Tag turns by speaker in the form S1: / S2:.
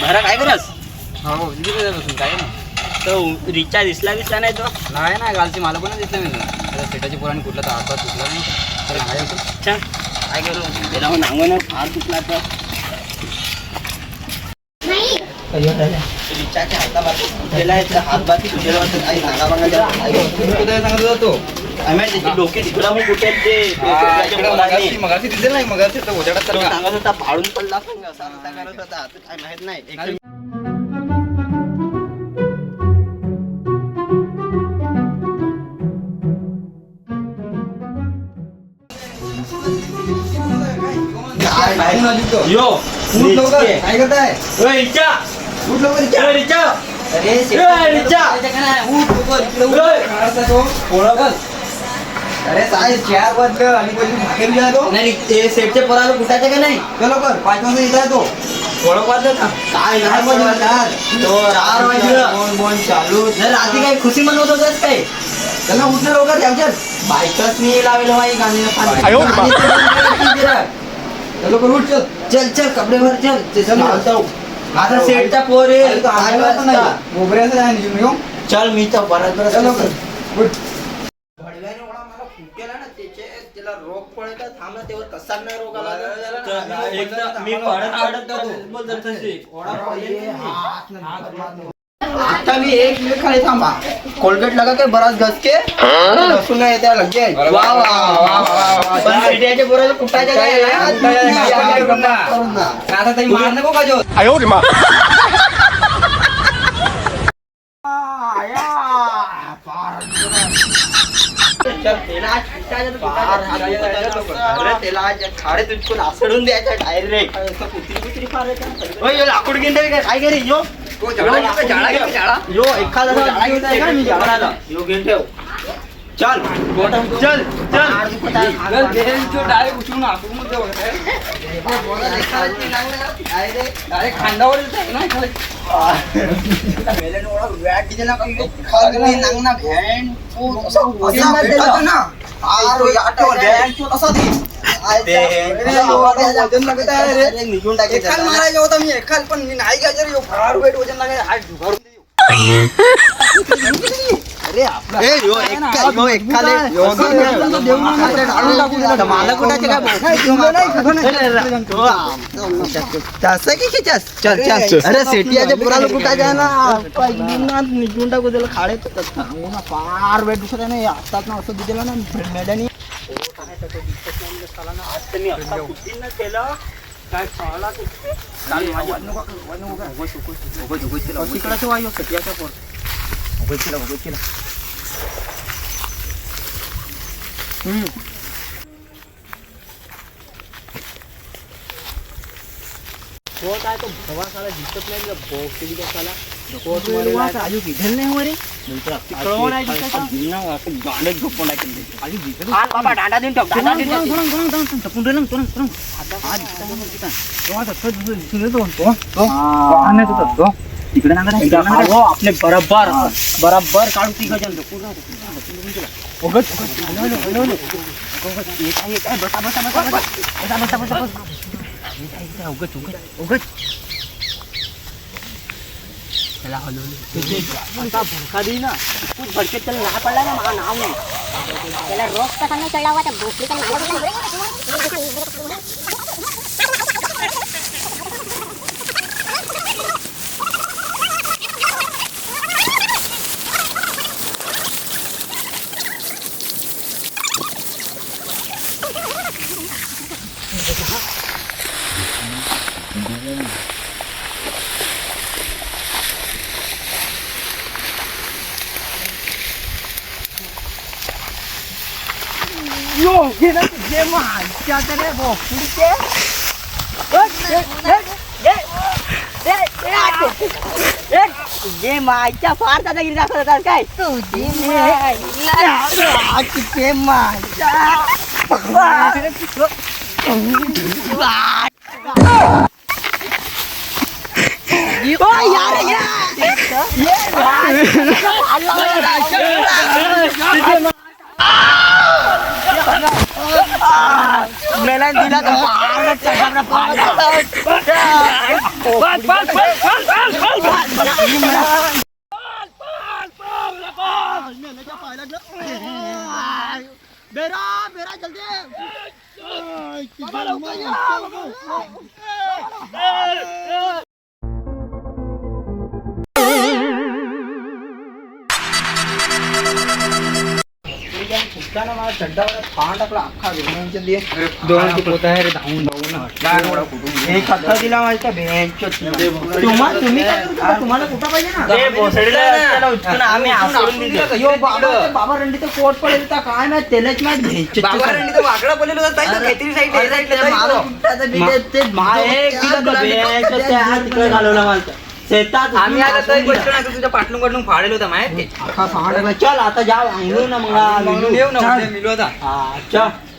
S1: भरा काय करस?
S2: हो बसून काय ना
S1: तो रिचार्ज दिसला नाही तो.
S2: नाही ना गालची मला पण दिसलं मी त्याच्या सेटाची पोराने कुठला तर हात तुटला नाही तर काय होतं
S1: छान काय करू त्याला नांगून हात तुटला तर रिचार्जच्या हाताबाकी तुटलेला आहे हात बाकी तुटलेला होता काही सांगा बघा
S2: कुठे सांगत होता तो
S1: त्याची डोके तिकडा मग कुठे
S2: मगाशी दिसेल नाही मगाशी तर उजेडात तर
S1: सांगत होता फाडून पडला असा करत होता काय माहित नाही
S2: यो काय करताय
S1: रिचा
S2: उठ लवकर
S1: रिचा
S2: अरे अरे साहेब चहा बदल आणि कोणी भाकरी जातो
S1: नाही ते सेटचे पोराला कुठायचं का नाही
S2: चलो कर 5 वाजता येत आहे तो ओळख वाजलं का
S1: काय नाही बोलणार तो रार वाजलं
S2: बोन चालू
S1: जर रात्री काही खुशी मनवत होतच काय
S2: त्यांना उठणं लवकर त्यांच्यात
S1: बायकच मी लावेल बाई गाणी
S2: चलो कर उठ चल
S1: चल चल कपडे भर चल
S2: चल
S1: आता सेटचा पोर आहे
S2: मोबऱ्याचं आहे निघून येऊ
S1: चल मी तर बरोबर
S2: चलो कर उठ
S1: भडव्याने मला फुटकेला ना त्याला रोग पडला थांब ना तेव्हा कसा नाही रोग आला एकदा मी पडत बोल आता मी 1 मिनिट खाली थांबा कोलगेट लगा के बराच घसके लसूण नाही त्या लगे वा वा वा पण सिटीचे बरोबर कुटायचे काय
S2: आता तरी मार नको का जो
S3: आयो रे मा
S1: खाडे तुझको लासडून द्यायचा डायरेक्ट लाकूड घेऊन काय करे यो यो एखादा यो घेऊन ठेव चल चल चल
S2: खांदावर
S1: निघून टाकायचं
S2: मारायचा होता मी एखाद पण नाही घ्यायचं फार वेट वजन लागायचं हात ढुगारून
S1: अरे मला कुठाचे काय तसं की चल चल अरे सेटियाच्या पुराला कुठाचे ना निघून टाकू त्याला खाडे फार वेळ दिसत आहे ना आत्ताच ना असं दिलेलं ना मॅडमनी काय तिकडचं वायू सटियाच्या पोर काय तो भवा साला दिसत नाही बोकडी कसाला आजू किधर नाही हो रे नाही दिसत गांडे झोपून बाबा डांडा देऊन टाक डांडा देऊन टपून रे तुरंत तिकडे आपले बरोबर बरोबर काढू ती गजन भडका दी ना खूप भडके त्याला नाही पडला ना मला नाव नाही त्याला रोग कसा नाही चढला हुआ भोसली यो गेला जे माच्या रे बोकडीचे जे माच्या फार दादागिरी दाखवतात काय तुझी माच्या यार तुम्हाला कुठं पाहिजे ना आम्ही बाबा रंडी तर कोट पडेल काय माहित त्यालाच माहित
S2: वाकडा बोललेलो होता काहीतरी आम्ही आता तुझ्या पाटणून कडून फाडेल होता माहिती
S1: चल आता जाऊ अंगलू ना मग
S2: येऊ ना मिळू आता
S1: चल